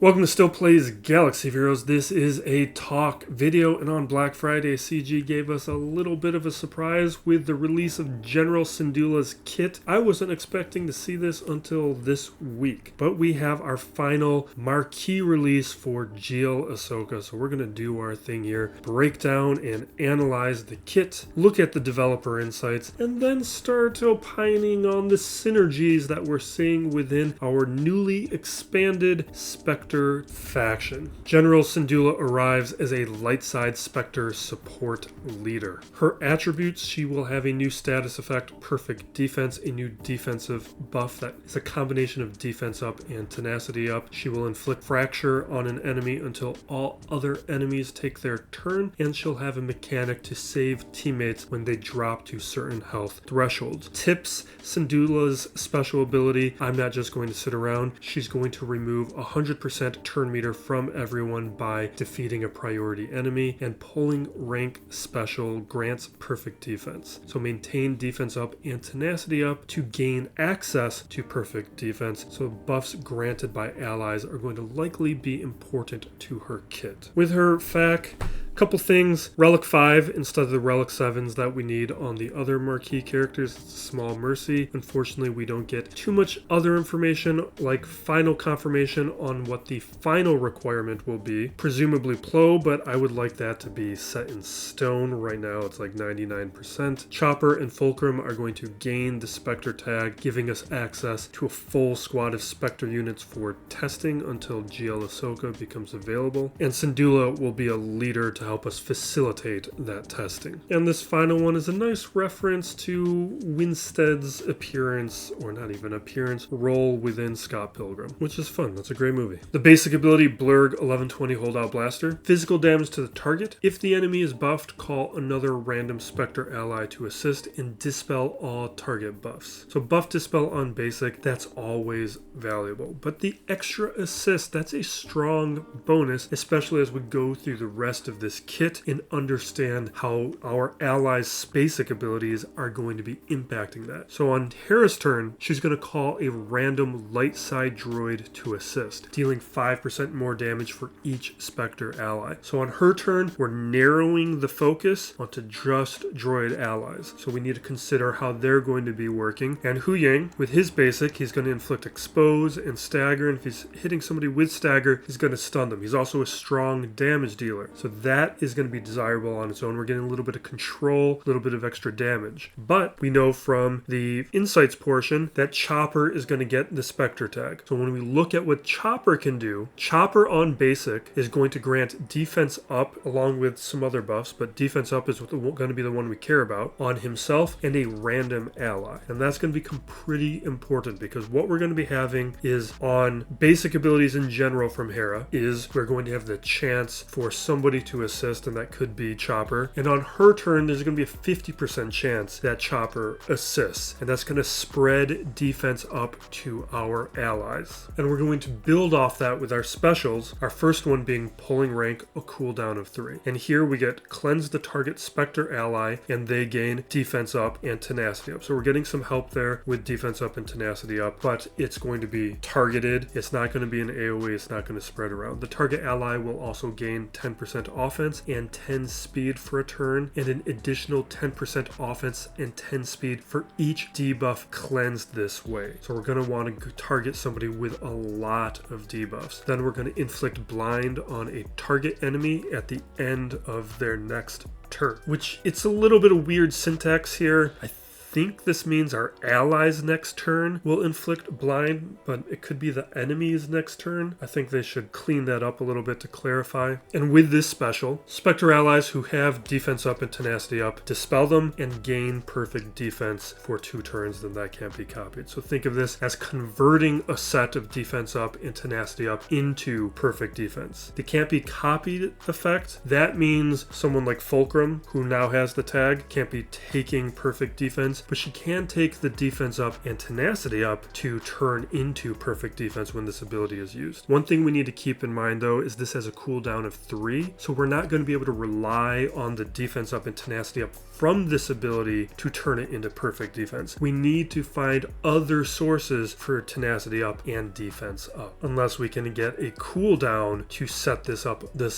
Welcome to Still Plays Galaxy of Heroes. This is a talk video, and on Black Friday, CG gave us a little bit of a surprise with the release of General Syndulla's kit. I wasn't expecting to see this until this week, but we have our final marquee release for Ahsoka, so we're going to do our thing here, break down and analyze the kit, look at the developer insights, and then start opining on the synergies that we're seeing within our newly expanded Spectre faction. General Syndulla arrives as a light side Spectre support leader. Her attributes: she will have a new status effect, Perfect Defense, a new defensive buff that is a combination of defense up and tenacity up. She will inflict fracture on an enemy until all other enemies take their turn, and she'll have a mechanic to save teammates when they drop to certain health thresholds. Tips: Syndulla's special ability, I'm not just going to sit around. She's going to remove 100% turn meter from everyone by defeating a priority enemy, and pulling rank special grants perfect defense. So maintain defense up and tenacity up to gain access to perfect defense. So buffs granted by allies are going to likely be important to her kit. With her fac, couple things: Relic 5 instead of the Relic 7s that we need on the other marquee characters. It's a small mercy. Unfortunately, we don't get too much other information like final confirmation on what the final requirement will be. Presumably Plo, but I would like that to be set in stone. Right now it's like 99%. Chopper and Fulcrum are going to gain the Spectre tag, giving us access to a full squad of Spectre units for testing until Ahsoka becomes available. And Syndulla will be a leader to help us facilitate that testing. And this final one is a nice reference to Winstead's appearance, or not even appearance, role within Scott Pilgrim, which is fun. That's a great movie. The basic ability: Blurg 1120 Holdout Blaster. Physical damage to the target. If the enemy is buffed, call another random Spectre ally to assist and dispel all target buffs. So buff dispel on basic, that's always valuable. But the extra assist, that's a strong bonus, especially as we go through the rest of this kit and understand how our allies' basic abilities are going to be impacting that. So on Hera's turn, she's going to call a random light side droid to assist, dealing 5% more damage for each Spectre ally. So on her turn, we're narrowing the focus onto just droid allies. So we need to consider how they're going to be working. And Hu Yang, with his basic, he's going to inflict expose and stagger, and if he's hitting somebody with stagger, he's going to stun them. He's also a strong damage dealer, so that is going to be desirable on its own. We're getting a little bit of control, a little bit of extra damage. But we know from the insights portion that Chopper is going to get the Spectre tag. So when we look at what Chopper can do, Chopper on basic is going to grant defense up along with some other buffs, but defense up is going to be the one we care about, on himself and a random ally. And that's going to become pretty important, because what we're going to be having is, on basic abilities in general from Hera, is we're going to have the chance for somebody to assist, and that could be Chopper. And on her turn, there's going to be a 50% chance that Chopper assists, and that's going to spread defense up to our allies. And we're going to build off that with our specials, our first one being pulling rank, a cooldown of 3. And here we get cleanse the target Spectre ally, and they gain defense up and tenacity up. So we're getting some help there with defense up and tenacity up, but it's going to be targeted. It's not going to be an AoE. It's not going to spread around. The target ally will also gain 10% offense and 10 speed for a turn, and an additional 10% offense and 10 speed for each debuff cleansed this way. So we're going to want to target somebody with a lot of debuffs. Then we're going to inflict blind on a target enemy at the end of their next turn, which, it's a little bit of weird syntax here. I think this means our allies' next turn will inflict blind, but it could be the enemy's next turn. I think they should clean that up a little bit to clarify. And with this special, Spectre allies who have defense up and tenacity up, dispel them and gain perfect defense for 2 turns, then that can't be copied. So think of this as converting a set of defense up and tenacity up into perfect defense. The can't be copied effect, that means someone like Fulcrum, who now has the tag, can't be taking perfect defense defense, but she can take the defense up and tenacity up to turn into perfect defense when this ability is used. One thing we need to keep in mind though is this has a cooldown of 3, so we're not going to be able to rely on the defense up and tenacity up from this ability to turn it into perfect defense. We need to find other sources for tenacity up and defense up, unless we can get a cooldown to set this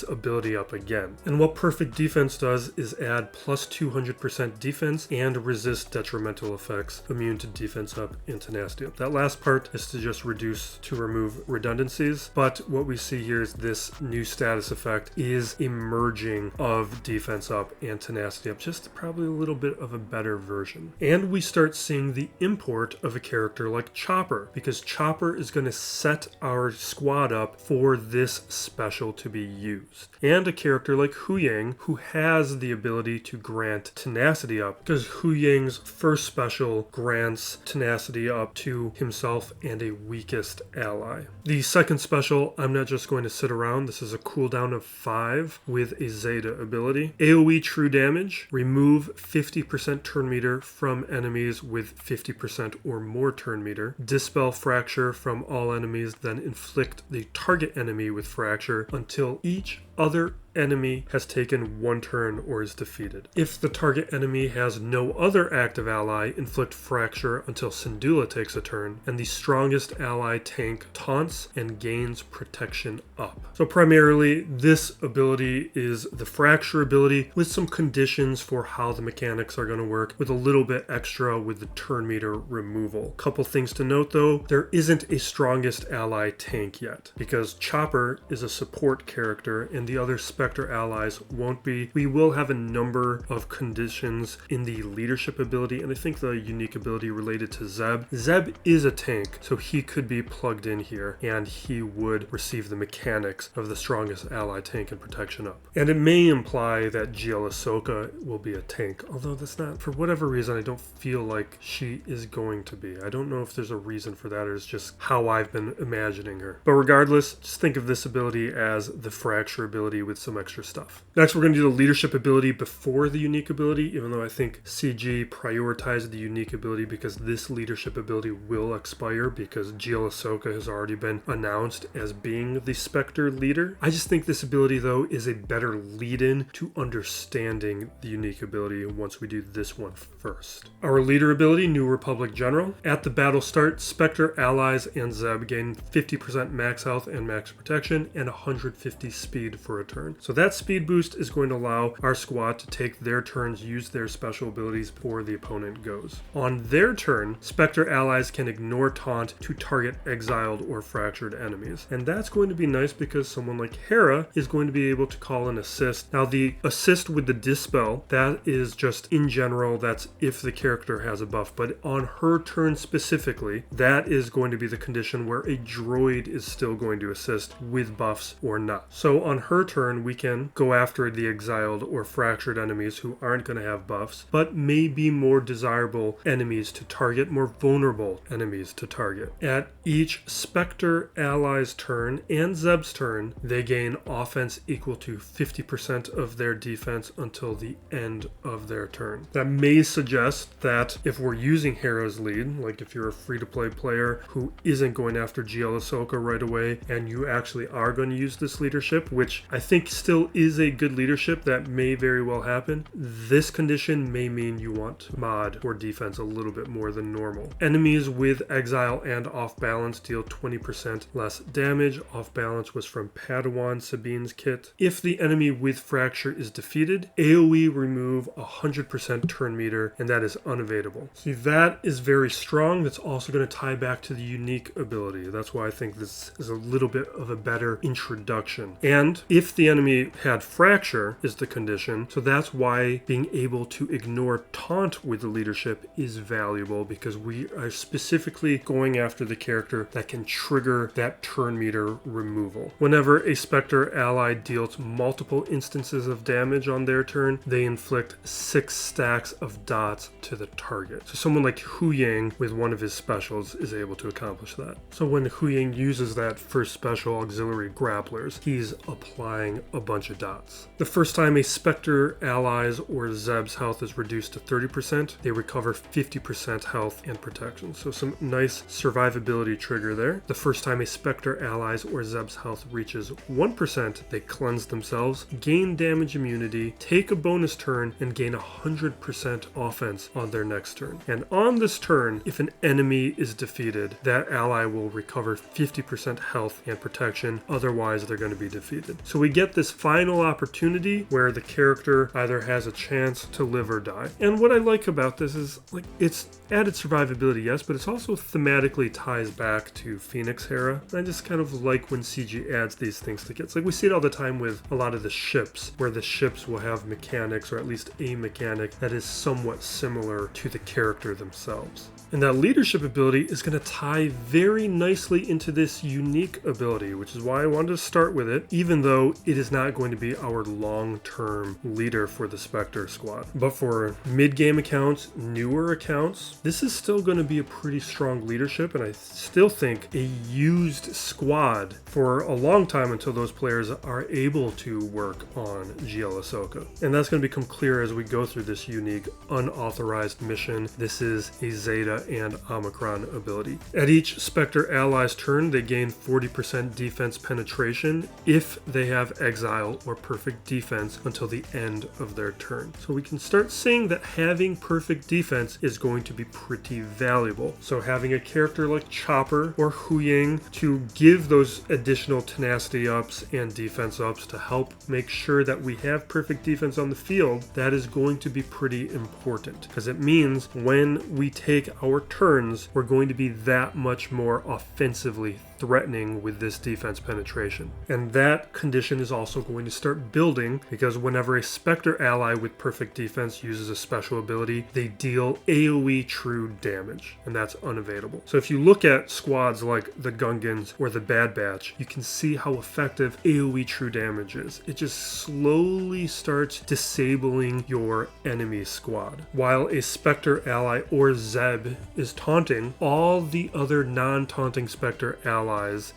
ability up again. And what perfect defense does is add plus 200% defense and resist detrimental effects, immune to defense up and tenacity up. That last part is to just remove redundancies, but what we see here is this new status effect is a merging of defense up and tenacity up, just probably a little bit of a better version. And we start seeing the import of a character like Chopper, because Chopper is going to set our squad up for this special to be used. And a character like Hu Yang, who has the ability to grant tenacity up, because Hu Yang's first special grants tenacity up to himself and a weakest ally. The second special, I'm not just going to sit around. This is a cooldown of 5 with a Zeta ability. AoE true damage, remove 50% turn meter from enemies with 50% or more turn meter. Dispel fracture from all enemies, then inflict the target enemy with fracture until each other enemy has taken 1 turn or is defeated. If the target enemy has no other active ally, inflict fracture until Syndulla takes a turn, and the strongest ally tank taunts and gains protection up. So primarily this ability is the fracture ability with some conditions for how the mechanics are going to work, with a little bit extra with the turn meter removal. Couple things to note though, there isn't a strongest ally tank yet, because Chopper is a support character and the other Spectre allies won't be. We will have a number of conditions in the leadership ability, and I think the unique ability related to Zeb. Zeb is a tank, so he could be plugged in here and he would receive the mechanics of the strongest ally tank and protection up. And it may imply that GL Ahsoka will be a tank, although that's not, for whatever reason, I don't feel like she is going to be. I don't know if there's a reason for that or it's just how I've been imagining her. But regardless, just think of this ability as the fracture ability with some extra stuff. Next, we're going to do the leadership ability before the unique ability, even though I think CG prioritized the unique ability because this leadership ability will expire because GL Ahsoka has already been announced as being the Spectre leader. I just think this ability though is a better lead-in to understanding the unique ability once we do this one first. Our leader ability, New Republic General. At the battle start, Spectre allies and Zeb gain 50% max health and max protection and 150 speed for a turn. So that speed boost is going to allow our squad to take their turns, use their special abilities before the opponent goes. On their turn, Spectre allies can ignore taunt to target exiled or fractured enemies. And that's going to be nice because someone like Hera is going to be able to call an assist. Now the assist with the dispel, that is just in general, that's if the character has a buff, but on her turn specifically, that is going to be the condition where a droid is still going to assist with buffs or not. So on her turn, we can go after the exiled or fractured enemies who aren't going to have buffs, but may be more desirable enemies to target, more vulnerable enemies to target. At each Spectre ally's turn and Zeb's turn, they gain offense equal to 50% of their defense until the end of their turn. That may suggest that if we're using Hera's lead, like if you're a free-to-play player who isn't going after GL Ahsoka right away and you actually are going to use this leadership, which I think still is a good leadership, that may very well happen. This condition may mean you want mod or defense a little bit more than normal. Enemies with exile and off balance deal 20% less damage. Off balance was from Padawan Sabine's kit. If the enemy with fracture is defeated, AoE remove 100% turn meter, and that is unavailable. See, that is very strong. That's also going to tie back to the unique ability. That's why I think this is a little bit of a better introduction. And if the enemy had fracture is the condition, so that's why being able to ignore taunt with the leadership is valuable, because we are specifically going after the character that can trigger that turn meter removal. Whenever a Spectre ally deals multiple instances of damage on their turn, they inflict 6 stacks of dots to the target. So someone like Hu Yang with one of his specials is able to accomplish that. So when Hu Yang uses that first special, auxiliary grapplers, he's applying a bunch of dots. The first time a Spectre ally's or Zeb's health is reduced to 30%, they recover 50% health and protection. So some nice survivability trigger there. The first time a Spectre ally's or Zeb's health reaches 1%, they cleanse themselves, gain damage immunity, take a bonus turn, and gain 100% offense on their next turn. And on this turn, if an enemy is defeated, that ally will recover 50% health and protection, otherwise they're going to be defeated. So we get this final opportunity where the character either has a chance to live or die. And what I like about this is, like, it's added survivability, yes, but it's also thematically ties back to Phoenix Hera. I just kind of like when CG adds these things to kits. Like, we see it all the time with a lot of the ships, where the ships will have mechanics, or at least a mechanic, that is somewhat similar to the character themselves. And that leadership ability is going to tie very nicely into this unique ability, which is why I wanted to start with it, even though it is not going to be our long-term leader for the Spectre squad. But for mid-game accounts, newer accounts, this is still going to be a pretty strong leadership, and I still think a used squad for a long time until those players are able to work on GL Ahsoka. And that's going to become clear as we go through this unique unauthorized mission. This is a Zeta and Omicron ability. At each Spectre ally's turn, they gain 40% defense penetration if they have exile or perfect defense until the end of their turn. So we can start seeing that having perfect defense is going to be pretty valuable. So having a character like Chopper or Hu Ying to give those additional tenacity ups and defense ups to help make sure that we have perfect defense on the field, that is going to be pretty important, because it means when we take our turns, we're going to be that much more offensively threatening with this defense penetration. And that condition is also going to start building, because whenever a Spectre ally with perfect defense uses a special ability, they deal AoE true damage, and that's unavailable. So if you look at squads like the Gungans or the Bad Batch, you can see how effective AoE true damage is. It just slowly starts disabling your enemy squad. While a Spectre ally or Zeb is taunting, all the other non-taunting Spectre allies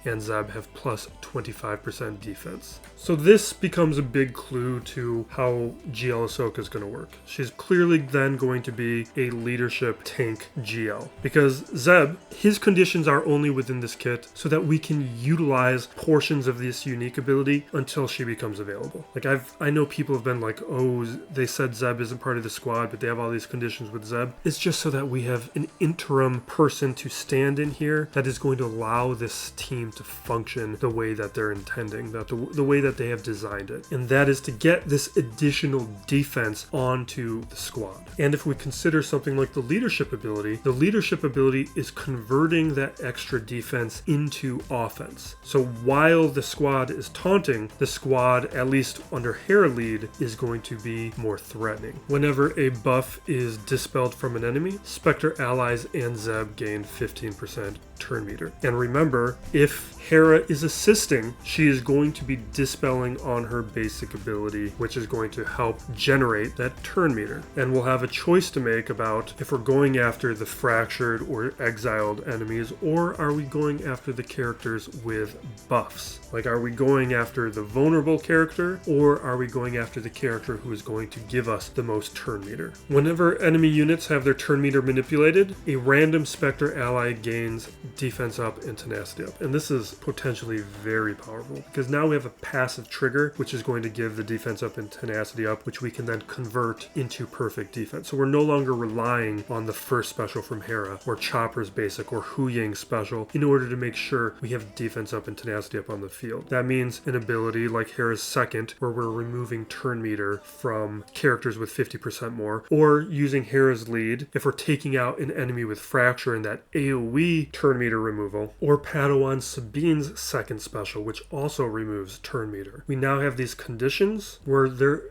and Zeb have plus 25% defense. So this becomes a big clue to how GL Ahsoka is going to work. She's clearly then going to be a leadership tank GL, because Zeb, his conditions are only within this kit so that we can utilize portions of this unique ability until she becomes available. Like, I know people have been like, oh, they said Zeb isn't part of the squad, but they have all these conditions with Zeb. It's just so that we have an interim person to stand in here that is going to allow this team to function the way that they're intending, that the way that they have designed it. And that is to get this additional defense onto the squad. And if we consider something like the leadership ability is converting that extra defense into offense. So while the squad is taunting, the squad, at least under Hera lead, is going to be more threatening. Whenever a buff is dispelled from an enemy, Spectre allies and Zeb gain 15% turn meter. And remember, if Hera is assisting, she is going to be dispelling on her basic ability, which is going to help generate that turn meter. And we'll have a choice to make about if we're going after the fractured or exiled enemies, or are we going after the characters with buffs? Like, are we going after the vulnerable character, or are we going after the character who is going to give us the most turn meter? Whenever enemy units have their turn meter manipulated, a random Spectre ally gains defense up and tenacity up. And this is potentially very powerful, because now we have a passive trigger which is going to give the defense up and tenacity up, which we can then convert into perfect defense. So we're no longer relying on the first special from Hera or Chopper's basic or Hu Ying's special in order to make sure we have defense up and tenacity up on the field. That means an ability like Hera's second, where we're removing turn meter from characters with 50% more, or using Hera's lead if we're taking out an enemy with fracture and that AoE turn meter removal, or Padawan Sabine's second special, which also removes turn meter. We now have these conditions where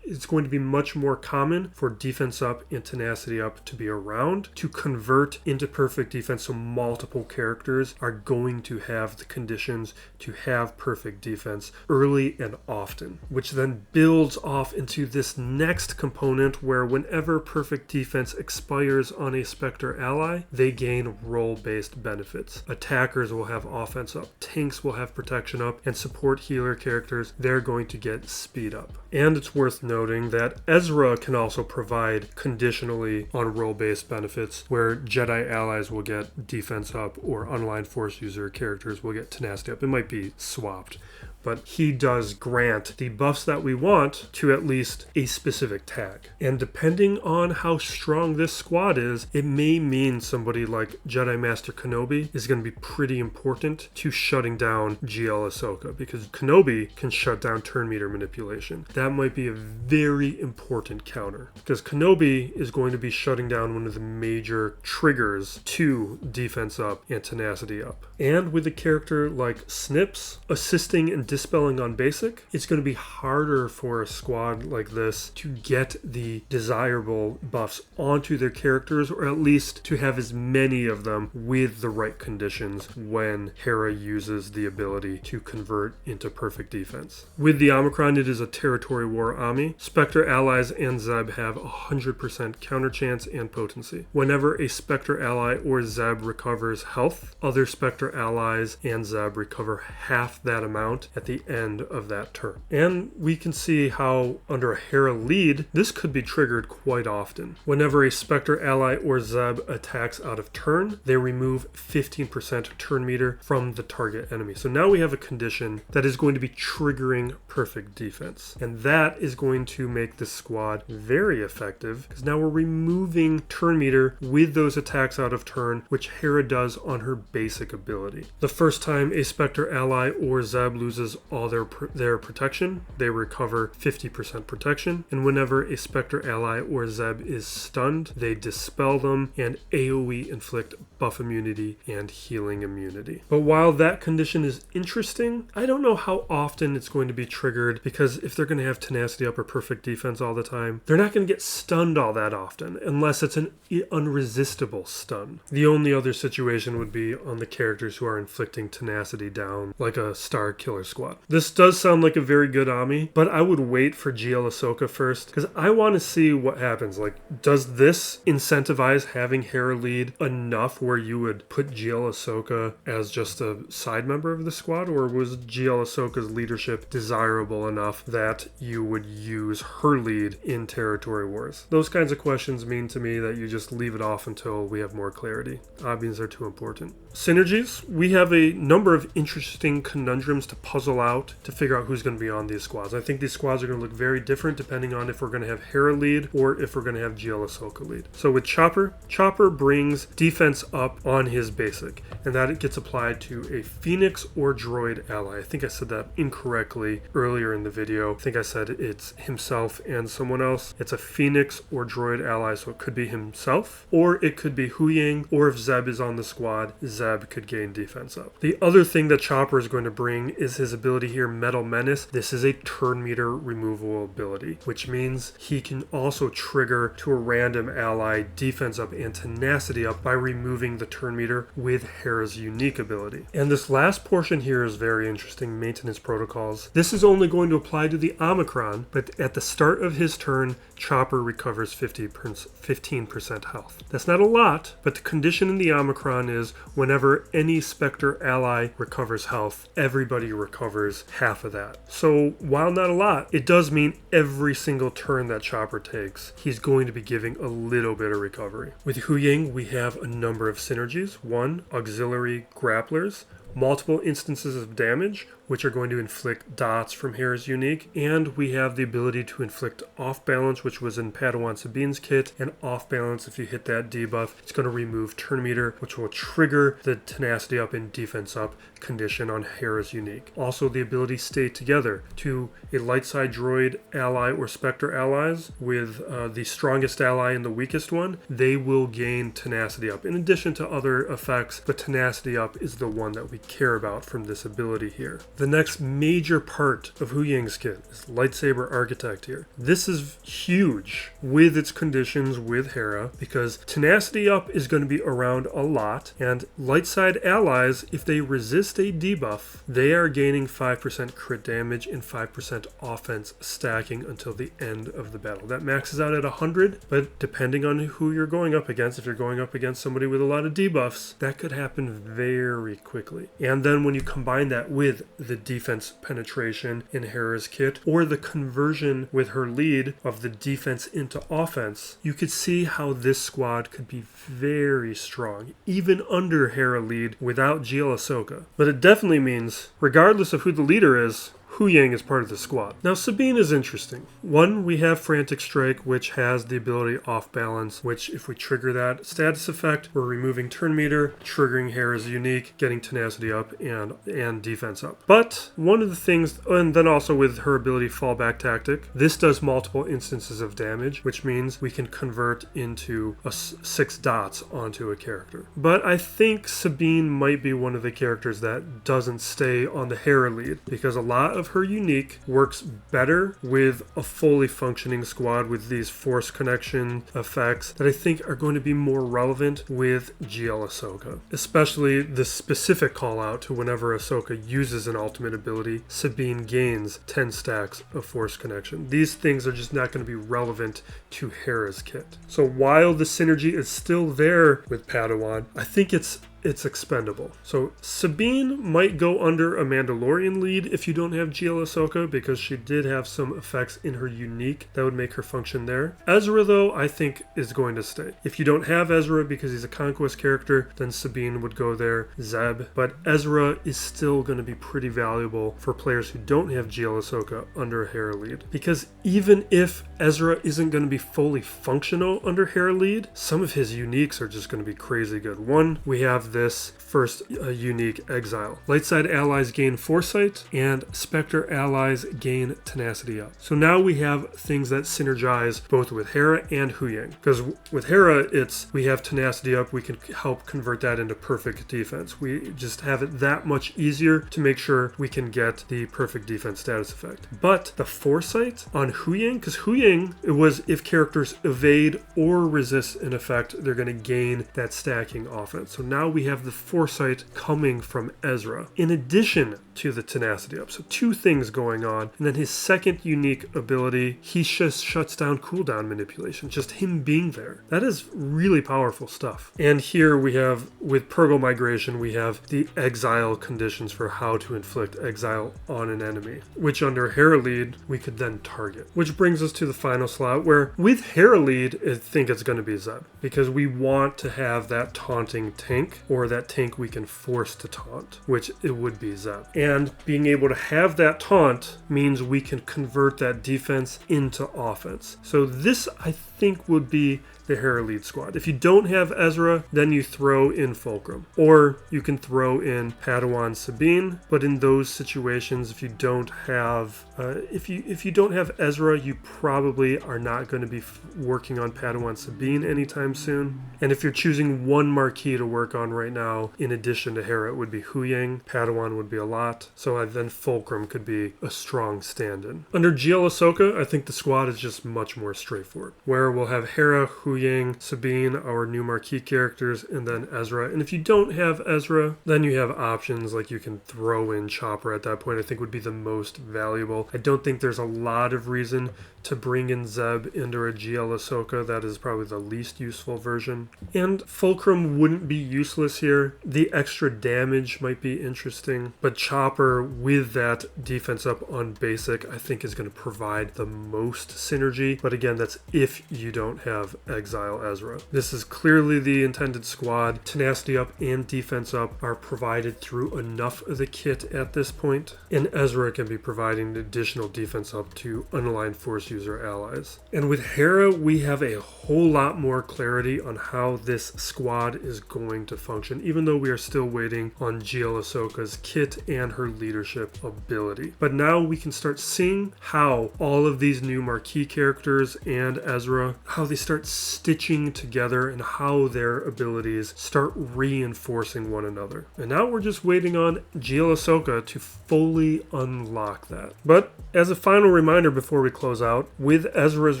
it's going to be much more common for defense up and tenacity up to be around to convert into perfect defense. So multiple characters are going to have the conditions to have perfect defense early and often, which then builds off into this next component where whenever perfect defense expires on a Spectre ally, they gain role-based benefits. Attackers will have offense up, tanks will have protection up, and support healer characters, they're going to get speed up. And it's worth noting that Ezra can also provide conditionally on role-based benefits, where Jedi allies will get defense up or unaligned force user characters will get tenacity up. It might be swapped, but he does grant the buffs that we want to at least a specific tag. And depending on how strong this squad is, it may mean somebody like Jedi Master Kenobi is going to be pretty important to shutting down GL Ahsoka, because Kenobi can shut down turn meter manipulation. That might be a very important counter, because Kenobi is going to be shutting down one of the major triggers to defense up and tenacity up. And with a character like Snips assisting and dispelling on basic, it's going to be harder for a squad like this to get the desirable buffs onto their characters, or at least to have as many of them with the right conditions when Hera uses the ability to convert into perfect defense. With the Omicron, it is a territory war Ami. Spectre allies and Zeb have 100% counter chance and potency. Whenever a Spectre ally or Zeb recovers health, other Spectre allies and Zeb recover half that amount at the end of that turn. And we can see how under a Hera lead, this could be triggered quite often. Whenever a Spectre ally or Zeb attacks out of turn, they remove 15% turn meter from the target enemy. So now we have a condition that is going to be triggering perfect defense. And that is going to make this squad very effective, because now we're removing turn meter with those attacks out of turn, which Hera does on her basic ability. The first time a Spectre ally or Zeb loses all their protection, they recover 50% protection. And whenever a Spectre ally or Zeb is stunned, they dispel them and AoE inflict buff immunity and healing immunity. But while that condition is interesting, I don't know how often it's going to be triggered, because if they're going to have tenacity up or perfect defense all the time, they're not going to get stunned all that often unless it's an unresistible stun. The only other situation would be on the characters who are inflicting tenacity down, like a Star Killer squad. This does sound like a very good Ami, but I would wait for GL Ahsoka first, because I want to see what happens. Like, does this incentivize having Hera lead enough where you would put GL Ahsoka as just a side member of the squad, or was GL Ahsoka's leadership desirable enough that you would use her lead in territory wars? Those kinds of questions mean to me that you just leave it off until we have more clarity. Obvious are too important. Synergies, we have a number of interesting conundrums to puzzle out to figure out who's going to be on these squads. I think these squads are going to look very different depending on if we're going to have Hera lead or if we're going to have GL Ahsoka lead. So with Chopper brings defense up on his basic, and that it gets applied to a Phoenix or Droid ally. I think I said that incorrectly earlier in the video. I think I said it's himself and someone else. It's a Phoenix or Droid ally, so it could be himself, or it could be Huyang, or if Zeb is on the squad, Zeb could gain defense up. The other thing that Chopper is going to bring is his ability here, Metal Menace. This is a turn meter removal ability, which means he can also trigger to a random ally defense up and tenacity up by removing the turn meter with Hera's unique ability. And this last portion here is very interesting, maintenance protocols. This is only going to apply to the Omicron, but at the start of his turn, Chopper recovers 15% health. That's not a lot, but the condition in the Omicron is whenever any Spectre ally recovers health, everybody recovers half of that. So while not a lot, it does mean every single turn that Chopper takes, he's going to be giving a little bit of recovery. With Huyang, we have a number of synergies. One, auxiliary grapplers, multiple instances of damage, which are going to inflict dots from Hera's unique, and we have the ability to inflict off balance, which was in Padawan Sabine's kit, and off balance, if you hit that debuff, it's going to remove turn meter, which will trigger the tenacity up and defense up condition on Hera's unique. Also, the ability stay together to a light side droid ally or Spectre allies with the strongest ally and the weakest one, they will gain tenacity up. In addition to other effects, but tenacity up is the one that we we care about from this ability here. The next major part of Hu Ying's kit is Lightsaber Architect here. This is huge with its conditions with Hera because Tenacity Up is going to be around a lot, and light side allies, if they resist a debuff, they are gaining 5% crit damage and 5% offense stacking until the end of the battle. That maxes out at 100, but depending on who you're going up against, if you're going up against somebody with a lot of debuffs, that could happen very quickly. And then when you combine that with the defense penetration in Hera's kit, or the conversion with her lead of the defense into offense, you could see how this squad could be very strong, even under Hera lead without GL Ahsoka. But it definitely means, regardless of who the leader is, Hu Ying is part of the squad. Now Sabine is interesting. One, we have Frantic Strike, which has the ability Off Balance, which if we trigger that status effect, we're removing turn meter, triggering Hera's unique, getting Tenacity Up and defense up. But one of the things, and then also with her ability Fallback Tactic, this does multiple instances of damage, which means we can convert into 6 dots onto a character. But I think Sabine might be one of the characters that doesn't stay on the Hera lead, because a lot of her unique works better with a fully functioning squad with these force connection effects that I think are going to be more relevant with GL Ahsoka. Especially the specific call out to whenever Ahsoka uses an ultimate ability, Sabine gains 10 stacks of force connection. These things are just not going to be relevant to Hera's kit. So while the synergy is still there with Padawan, I think it's expendable. So Sabine might go under a Mandalorian lead if you don't have GL Ahsoka, because she did have some effects in her unique that would make her function there. Ezra, though, I think is going to stay. If you don't have Ezra because he's a conquest character, then Sabine would go there, Zeb. But Ezra is still going to be pretty valuable for players who don't have GL Ahsoka under a Hera lead, because even if Ezra isn't going to be fully functional under Hera lead, some of his uniques are just going to be crazy good. One, we have this first unique Exile. Lightside allies gain Foresight, and Spectre allies gain Tenacity Up. So now we have things that synergize both with Hera and Hu Ying. Because with Hera, we have Tenacity Up, we can help convert that into perfect defense. We just have it that much easier to make sure we can get the perfect defense status effect. But the Foresight on Hu Ying, because Hu Ying, it was if characters evade or resist an effect, they're going to gain that stacking offense. So now we have the Foresight coming from Ezra, in addition to the Tenacity Up. So 2 things going on. And then his second unique ability, he just shuts down cooldown manipulation. Just him being there. That is really powerful stuff. And here we have, with Purgle Migration, we have the exile conditions for how to inflict exile on an enemy, which under Hera lead, we could then target. Which brings us to the final slot, where with Hera lead, I think it's going to be Zeb, because we want to have that taunting tank, or that tank we can force to taunt, which it would be Zeb. And being able to have that taunt means we can convert that defense into offense. So this, I think, would be the Hera lead squad. If you don't have Ezra, then you throw in Fulcrum, or you can throw in Padawan Sabine. But in those situations, if you don't have if you don't have Ezra, you probably are not going to be working on Padawan Sabine anytime soon. And if you're choosing one marquee to work on right now, in addition to Hera, it would be Hu Ying. Padawan would be a lot. So then Fulcrum could be a strong stand-in. Under GL Ahsoka, I think the squad is just much more straightforward, where we'll have Hera, Hu Ying, Sabine, our new marquee characters, and then Ezra. And if you don't have Ezra, then you have options like you can throw in Chopper at that point. I think would be the most valuable. I don't think there's a lot of reason to bring in Zeb into a GL Ahsoka. That is probably the least useful version. And Fulcrum wouldn't be useless here. The extra damage might be interesting, but Chopper with that defense up on basic, I think is going to provide the most synergy. But again, that's if you don't have Exile Ezra. This is clearly the intended squad. Tenacity Up and defense up are provided through enough of the kit at this point, and Ezra can be providing additional defense up to unaligned force user allies. And with Hera, we have a whole lot more clarity on how this squad is going to function, even though we are still waiting on GL Ahsoka's kit and her leadership ability. But now we can start seeing how all of these new marquee characters and Ezra, how they start stitching together and how their abilities start reinforcing one another. And now we're just waiting on GL Ahsoka to fully unlock that. But as a final reminder before we close out, with Ezra's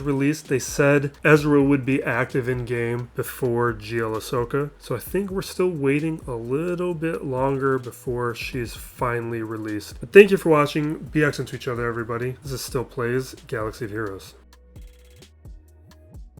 release, they said Ezra would be active in game before GL Ahsoka. So I think we're still waiting a little bit longer before she's finally released. But thank you for watching. Be excellent to each other, everybody. This is Still Plays Galaxy of Heroes.